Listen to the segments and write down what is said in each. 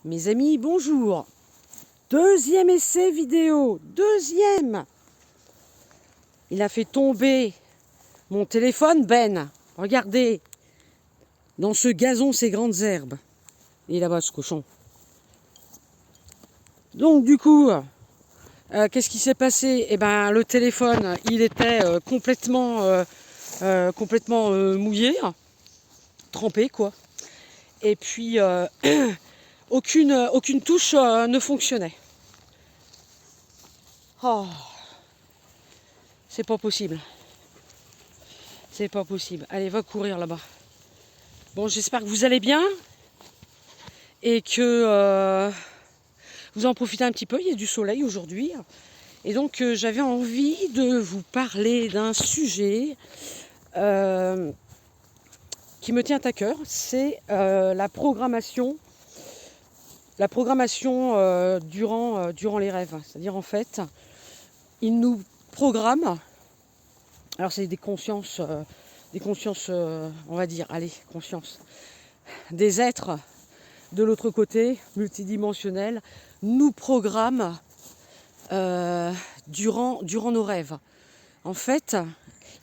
Mes amis, bonjour. Deuxième essai vidéo. Deuxième. Il a fait tomber mon téléphone, Ben. Regardez. Dans ce gazon, ces grandes herbes. Et là-bas, ce cochon. Donc, du coup, qu'est-ce qui s'est passé? Eh ben, le téléphone, il était complètement mouillé. Trempé, quoi. Et puis, aucune touche ne fonctionnait. Oh, c'est pas possible. C'est pas possible. Allez, va courir là-bas. Bon, j'espère que vous allez bien et que vous en profitez un petit peu. Il y a du soleil aujourd'hui. Et donc, j'avais envie de vous parler d'un sujet qui me tient à cœur. C'est la programmation durant les rêves. C'est-à-dire, en fait, ils nous programment. Alors, c'est des consciences, on va dire, allez, conscience. Des êtres de l'autre côté, multidimensionnels, nous programment durant nos rêves. En fait,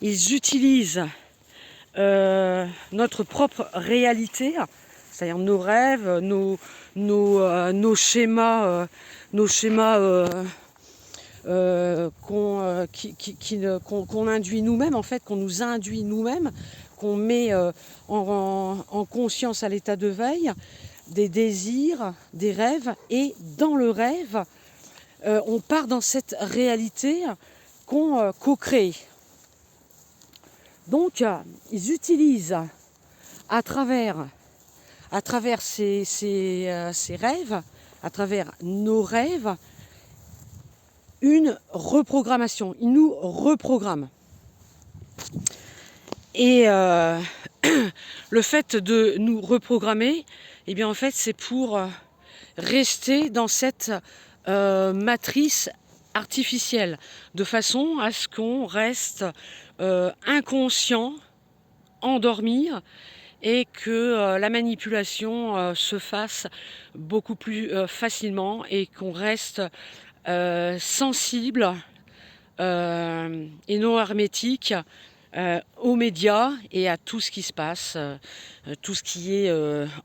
ils utilisent notre propre réalité, c'est-à-dire nos rêves, nos schémas, qu'on induit nous-mêmes, en fait, qu'on nous induit nous-mêmes, qu'on met en conscience à l'état de veille, des désirs, des rêves, et dans le rêve, on part dans cette réalité qu'on co-crée. Donc, ils utilisent à travers ces rêves, à travers nos rêves, une reprogrammation. Ils nous reprogramment. Et le fait de nous reprogrammer, eh bien en fait, c'est pour rester dans cette matrice artificielle, de façon à ce qu'on reste inconscient, endormi, et que la manipulation se fasse beaucoup plus facilement et qu'on reste sensible et non hermétique aux médias et à tout ce qui se passe, tout ce qui est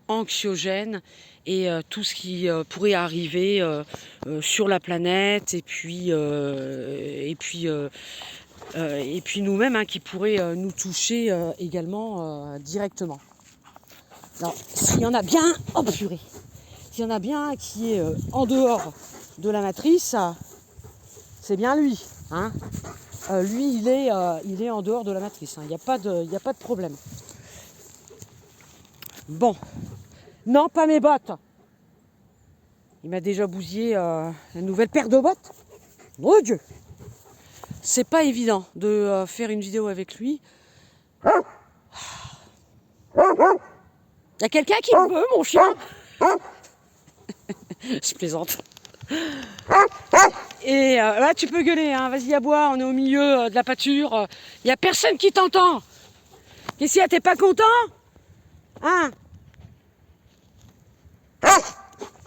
anxiogène et tout ce qui pourrait arriver sur la planète et puis nous-mêmes, hein, qui pourrait nous toucher également directement. Alors, s'il y en a bien, oh purée, s'il y en a bien qui est en dehors de la matrice, c'est bien lui, hein. Lui, il est en dehors de la matrice, hein. Il n'y a pas de problème. Bon, non, pas mes bottes. Il m'a déjà bousillé une nouvelle paire de bottes. Mon Dieu, c'est pas évident de faire une vidéo avec lui. Il y a quelqu'un qui me veut, mon chien. Je plaisante. Et là, tu peux gueuler, hein. Vas-y, aboie, on est au milieu de la pâture. Il n'y a personne qui t'entend. Qu'est-ce qu'il y a, t'es pas content? Hein?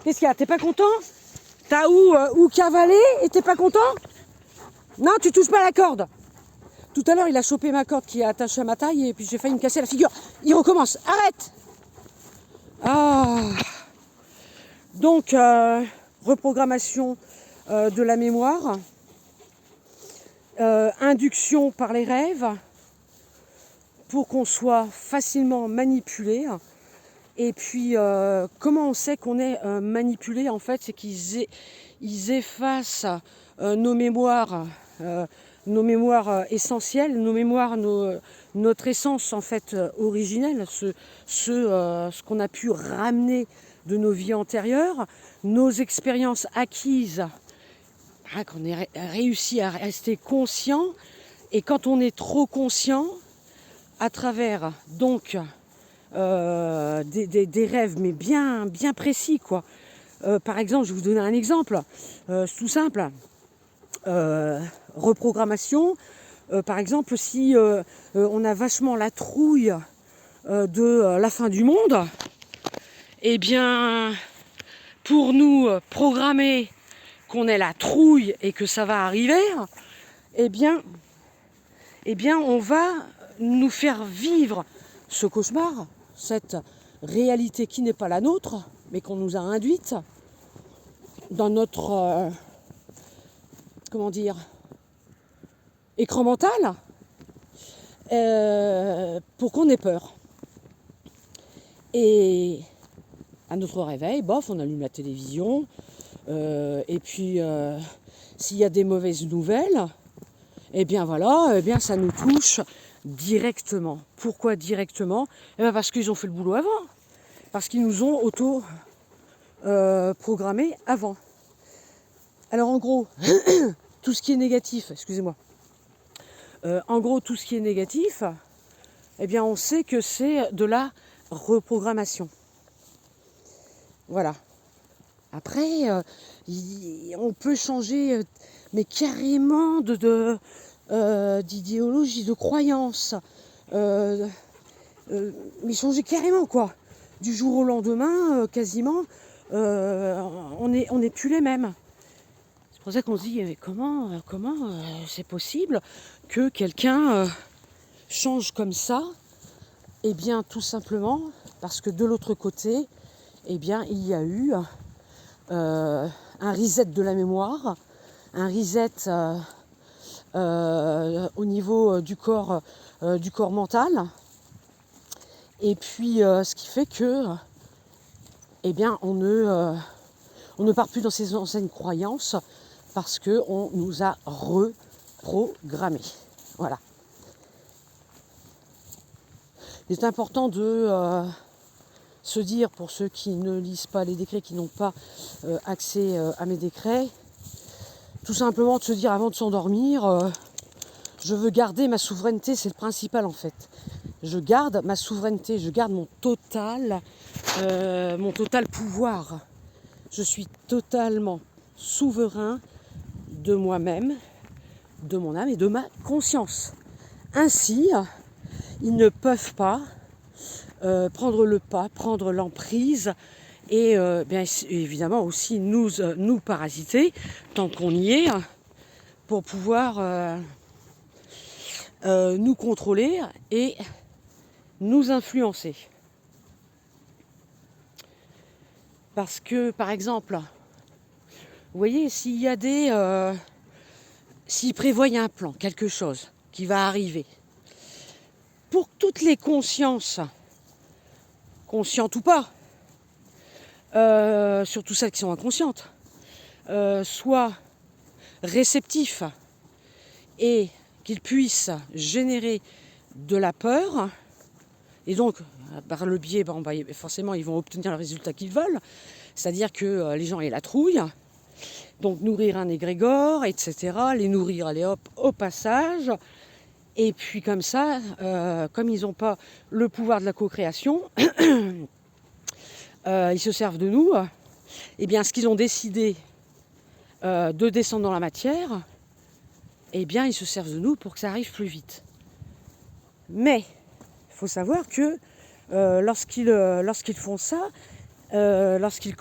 Qu'est-ce qu'il y a, t'es pas content? T'as où cavaler et t'es pas content? Non, tu touches pas la corde. Tout à l'heure, il a chopé ma corde qui est attachée à ma taille et puis j'ai failli me casser la figure. Il recommence, arrête! Ah. Donc, reprogrammation de la mémoire, induction par les rêves, pour qu'on soit facilement manipulé. Et puis, comment on sait qu'on est manipulé? En fait, c'est qu'ils effacent nos mémoires essentielles, nos mémoires, notre essence en fait originelle, ce qu'on a pu ramener de nos vies antérieures, nos expériences acquises, qu'on ait réussi à rester conscient. Et quand on est trop conscient, à travers donc des rêves, mais bien précis, quoi. Par exemple, je vais vous donner un exemple, tout simple. Reprogrammation, par exemple, si on a vachement la trouille de la fin du monde, eh bien, pour nous programmer qu'on ait la trouille et que ça va arriver, eh bien, on va nous faire vivre ce cauchemar, cette réalité qui n'est pas la nôtre, mais qu'on nous a induite dans notre, écran mental, pour qu'on ait peur. Et à notre réveil, bof, on allume la télévision, et puis s'il y a des mauvaises nouvelles, eh bien voilà, ça nous touche directement. Pourquoi directement ? Parce qu'ils ont fait le boulot avant, parce qu'ils nous ont programmé avant. Alors en gros, tout ce qui est négatif, excusez-moi, tout ce qui est négatif, eh bien on sait que c'est de la reprogrammation. Voilà. Après, on peut changer, mais carrément d'idéologie, de croyance. Mais changer carrément, quoi. Du jour au lendemain, quasiment, on n'est plus les mêmes. C'est pour ça qu'on se dit, mais comment c'est possible que quelqu'un change comme ça ? Eh bien, tout simplement parce que de l'autre côté, eh bien, il y a eu un reset de la mémoire, un reset au niveau du corps mental, et puis ce qui fait que, eh bien, on ne part plus dans ces anciennes croyances parce qu'on nous a reprogrammés. Voilà. Il est important de se dire, pour ceux qui ne lisent pas les décrets, qui n'ont pas accès à mes décrets, tout simplement de se dire avant de s'endormir, je veux garder ma souveraineté, c'est le principal en fait. Je garde ma souveraineté, je garde mon total pouvoir. Je suis totalement souverain de moi-même, de mon âme et de ma conscience. Ainsi, ils ne peuvent pas prendre le pas, prendre l'emprise et bien évidemment aussi nous parasiter tant qu'on y est pour pouvoir nous contrôler et nous influencer. Parce que par exemple, vous voyez, s'il y a s'ils prévoient un plan, quelque chose qui va arriver, pour que toutes les consciences, conscientes ou pas, surtout celles qui sont inconscientes, soient réceptifs et qu'ils puissent générer de la peur, et donc par le biais, forcément ils vont obtenir le résultat qu'ils veulent, c'est-à-dire que les gens aient la trouille, donc nourrir un égrégore, etc., les nourrir, allez hop, au passage, et puis comme ça, comme ils n'ont pas le pouvoir de la co-création, ils se servent de nous, et bien ce qu'ils ont décidé de descendre dans la matière, eh bien ils se servent de nous pour que ça arrive plus vite. Mais il faut savoir que lorsqu'ils font ça, lorsqu'ils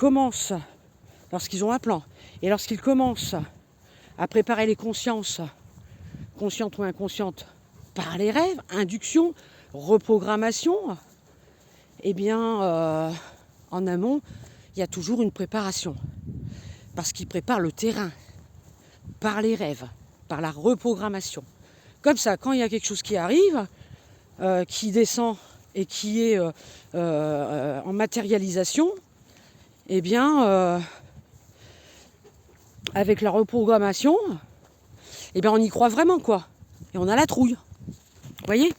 ont un plan, et lorsqu'ils commencent à préparer les consciences, conscientes ou inconscientes, par les rêves, induction, reprogrammation, eh bien, en amont, il y a toujours une préparation. Parce qu'ils préparent le terrain, par les rêves, par la reprogrammation. Comme ça, quand il y a quelque chose qui arrive, qui descend et qui est en matérialisation, eh bien, avec la reprogrammation, eh bien, on y croit vraiment, quoi. Et on a la trouille. Vous voyez ?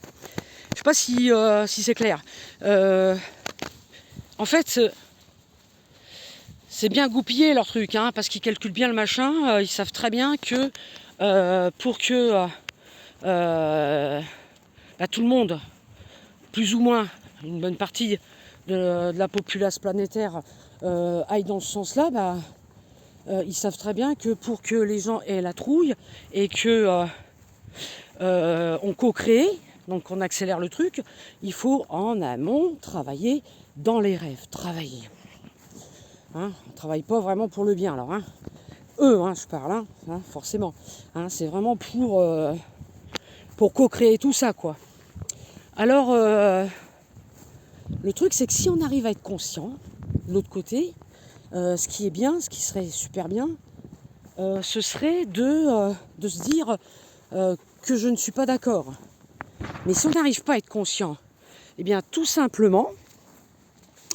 Je sais pas si c'est clair. En fait, c'est bien goupillé leur truc, hein, parce qu'ils calculent bien le machin. Ils savent très bien que pour que tout le monde, plus ou moins, une bonne partie de la populace planétaire aille dans ce sens-là, ils savent très bien que pour que les gens aient la trouille et que on co-crée, donc on accélère le truc, il faut en amont travailler dans les rêves, travailler. Hein, on ne travaille pas vraiment pour le bien, alors. Hein. Eux, hein, je parle, forcément. Hein, c'est vraiment pour co-créer tout ça, quoi. Alors, le truc, c'est que si on arrive à être conscient, de l'autre côté, ce qui est bien, ce qui serait super bien, ce serait de se dire que je ne suis pas d'accord. Mais si on n'arrive pas à être conscient, eh bien tout simplement,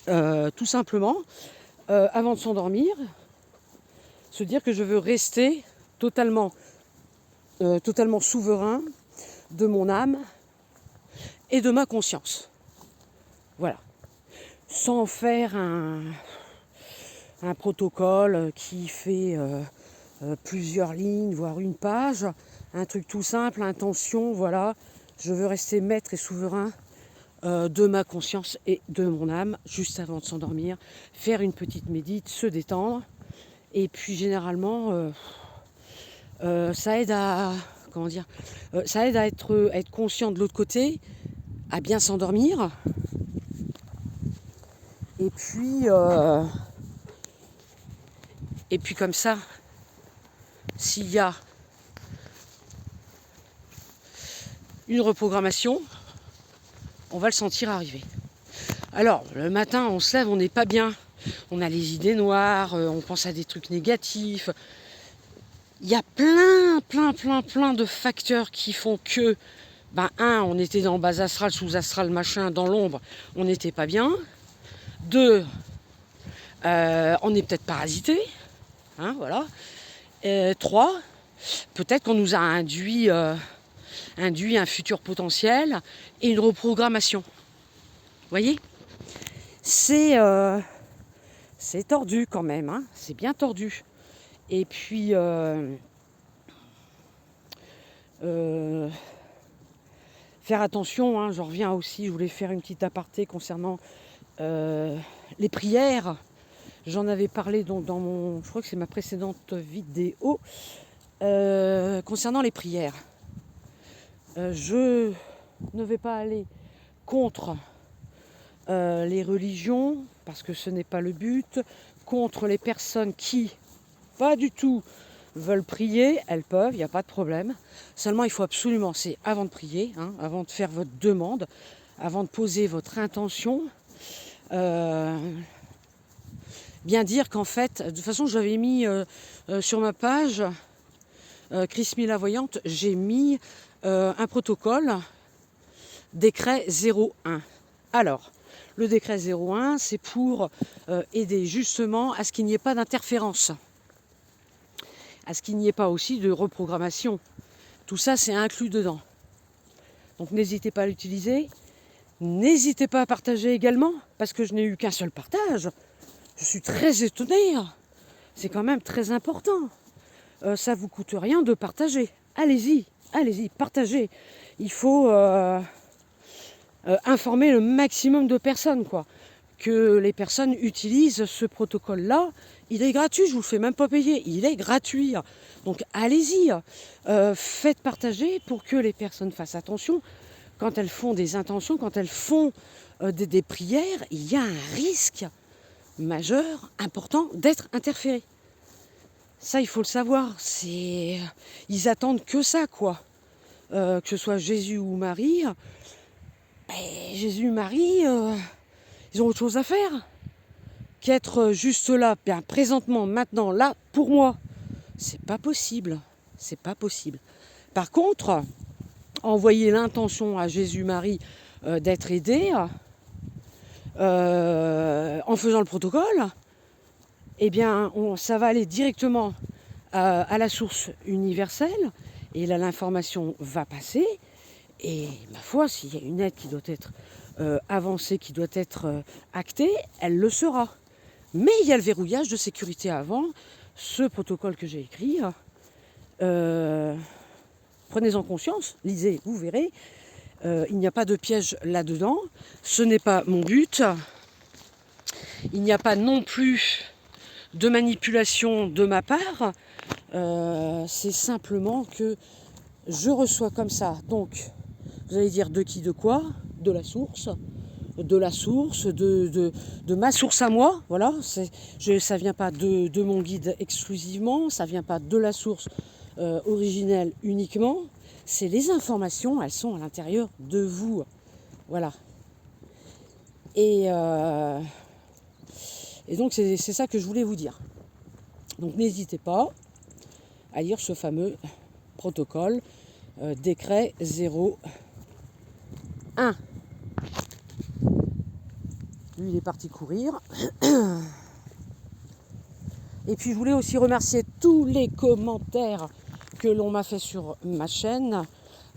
avant de s'endormir, se dire que je veux rester totalement souverain de mon âme et de ma conscience. Voilà. Sans faire un protocole qui fait plusieurs lignes, voire une page, un truc tout simple, intention, voilà. Je veux rester maître et souverain de ma conscience et de mon âme, juste avant de s'endormir, faire une petite médite, se détendre. Et puis généralement, ça aide à être conscient de l'autre côté, à bien s'endormir. Et puis comme ça, s'il y a une reprogrammation, on va le sentir arriver. Alors, le matin, on se lève, on n'est pas bien. On a les idées noires, on pense à des trucs négatifs. Il y a plein de facteurs qui font que, on était dans bas astral, sous astral, machin, dans l'ombre, on n'était pas bien. 2, on est peut-être parasité. Hein, voilà. 3, peut-être qu'on nous a induit un futur potentiel et une reprogrammation. Vous voyez ? C'est tordu quand même, hein, c'est bien tordu. Et puis, faire attention, hein, j'en reviens aussi, je voulais faire une petite aparté concernant les prières. J'en avais parlé je crois que c'est ma précédente vidéo, concernant les prières. Je ne vais pas aller contre les religions, parce que ce n'est pas le but, contre les personnes qui, pas du tout, veulent prier, elles peuvent, il n'y a pas de problème. Seulement, il faut absolument, c'est avant de prier, hein, avant de faire votre demande, avant de poser votre intention, bien dire qu'en fait, de toute façon, j'avais mis sur ma page, Chris Mila Voyante, j'ai mis un protocole, décret 01. Alors, le décret 01, c'est pour aider justement à ce qu'il n'y ait pas d'interférence, à ce qu'il n'y ait pas aussi de reprogrammation. Tout ça, c'est inclus dedans. Donc n'hésitez pas à l'utiliser. N'hésitez pas à partager également, parce que je n'ai eu qu'un seul partage. Je suis très étonnée. C'est quand même très important. Ça ne vous coûte rien de partager. Allez-y, partagez. Il faut informer le maximum de personnes, quoi. Que les personnes utilisent ce protocole-là. Il est gratuit, je ne vous le fais même pas payer. Il est gratuit. Donc allez-y, faites partager pour que les personnes fassent attention. Quand elles font des intentions, quand elles font des prières, il y a un risque majeur, important, d'être interféré. Ça, il faut le savoir. Ils attendent que ça, quoi. Que ce soit Jésus ou Marie. Jésus, Marie, ils ont autre chose à faire qu'être juste là, bien présentement, maintenant, là, pour moi. C'est pas possible. C'est pas possible. Par contre, envoyer l'intention à Jésus, Marie d'être aidé en faisant le protocole, eh bien, ça va aller directement à la source universelle et là, l'information va passer. Et ma foi, s'il y a une aide qui doit être avancée, qui doit être actée, elle le sera. Mais il y a le verrouillage de sécurité avant, ce protocole que j'ai écrit. Prenez-en conscience, lisez, vous verrez. Il n'y a pas de piège là-dedans. Ce n'est pas mon but. Il n'y a pas non plus de manipulation de ma part. C'est simplement que je reçois comme ça. Donc, vous allez dire de qui, de quoi? De la source. de la source, de ma source à moi. Voilà, ça ne vient pas de mon guide exclusivement, ça ne vient pas de la source originelle uniquement. C'est les informations, elles sont à l'intérieur de vous. Voilà. Et donc c'est ça que je voulais vous dire. Donc n'hésitez pas à lire ce fameux protocole décret 01. Lui, il est parti courir. Et puis, je voulais aussi remercier tous les commentaires que l'on m'a fait sur ma chaîne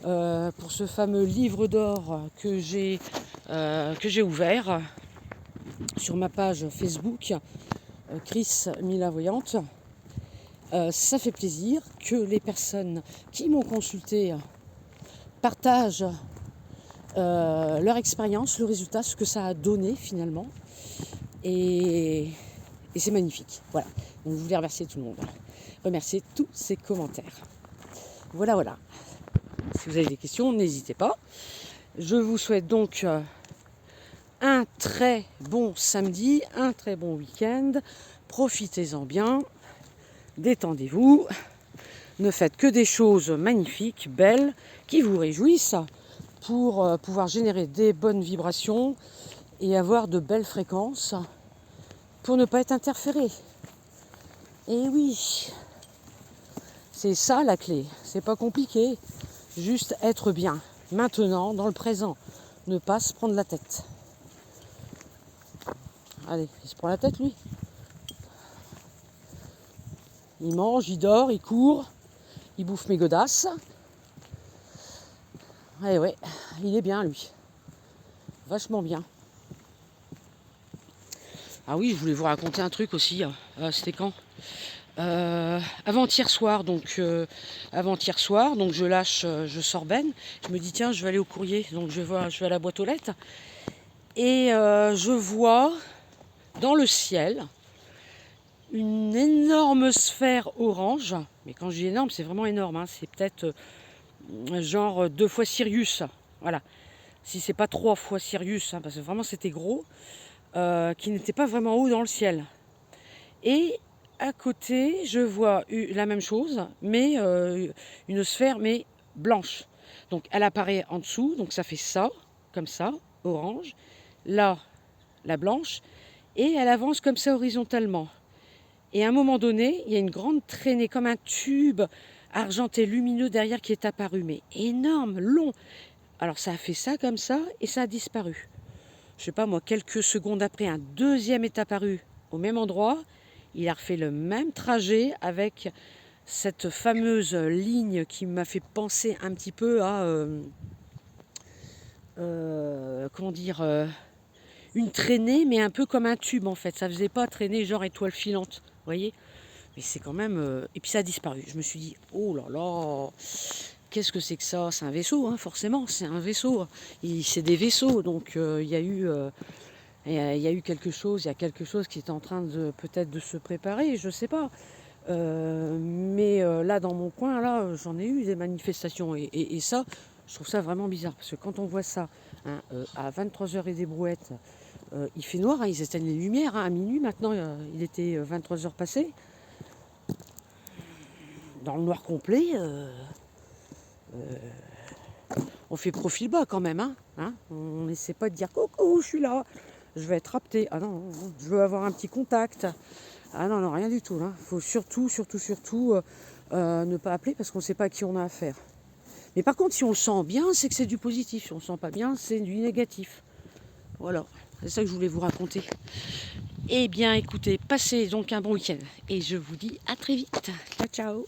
pour ce fameux livre d'or que j'ai ouvert sur ma page Facebook, Chris Mila Voyante. Ça fait plaisir que les personnes qui m'ont consulté partagent leur expérience, le résultat, ce que ça a donné finalement. Et c'est magnifique. Voilà. Donc je voulais remercier tout le monde. Remercier tous ces commentaires. Voilà. Si vous avez des questions, n'hésitez pas. Je vous souhaite donc un très bon samedi, un très bon week-end. Profitez-en bien. Détendez-vous. Ne faites que des choses magnifiques, belles, qui vous réjouissent, pour pouvoir générer des bonnes vibrations et avoir de belles fréquences pour ne pas être interféré. Et oui, c'est ça la clé, c'est pas compliqué, juste être bien, maintenant, dans le présent, ne pas se prendre la tête. Allez, il se prend la tête lui. Il mange, il dort, il court, il bouffe mes godasses. Eh ouais, il est bien lui. Vachement bien. Ah oui, je voulais vous raconter un truc aussi. C'était quand avant-hier soir, donc je lâche, je sors Ben. Je me dis tiens, je vais aller au courrier. Donc je vais à la boîte aux lettres. Et je vois dans le ciel une énorme sphère orange. Mais quand je dis énorme, c'est vraiment énorme. Hein. C'est peut-être genre 2 fois Sirius. Voilà. Si c'est pas 3 fois Sirius, hein, parce que vraiment c'était gros, qui n'était pas vraiment haut dans le ciel. Et à côté, je vois la même chose, mais une sphère, mais blanche. Donc elle apparaît en dessous, donc ça fait ça, comme ça, orange. Là, la blanche, et elle avance comme ça horizontalement. Et à un moment donné, il y a une grande traînée, comme un tube argenté lumineux derrière qui est apparu, mais énorme, long. Alors ça a fait ça comme ça, et ça a disparu. Je sais pas moi, quelques secondes après, un deuxième est apparu au même endroit. Il a refait le même trajet avec cette fameuse ligne qui m'a fait penser un petit peu à une traînée, mais un peu comme un tube en fait. Ça faisait pas traîner genre étoile filante, vous voyez. Mais c'est quand même... Et puis ça a disparu. Je me suis dit, oh là là, qu'est-ce que c'est que ça? C'est un vaisseau, hein, forcément, c'est un vaisseau. C'est des vaisseaux, donc il y a eu quelque chose, il y a quelque chose qui est en train de peut-être de se préparer, je ne sais pas. Mais là, dans mon coin, là, j'en ai eu des manifestations. Et ça, je trouve ça vraiment bizarre. Parce que quand on voit ça hein, à 23h et des brouettes, il fait noir, hein, ils éteignent les lumières hein, à minuit. Maintenant, il était 23h passé. Dans le noir complet, on fait profil bas quand même. Hein. On n'essaie pas de dire « Coucou, je suis là ». Je vais être rapté. Ah non, je veux avoir un petit contact. Ah non, rien du tout. Il faut surtout ne pas appeler parce qu'on ne sait pas à qui on a affaire. Mais par contre, si on le sent bien, c'est que c'est du positif. Si on ne le sent pas bien, c'est du négatif. Voilà, c'est ça que je voulais vous raconter. Eh bien, écoutez, passez donc un bon week-end. Et je vous dis à très vite. Ciao, ciao.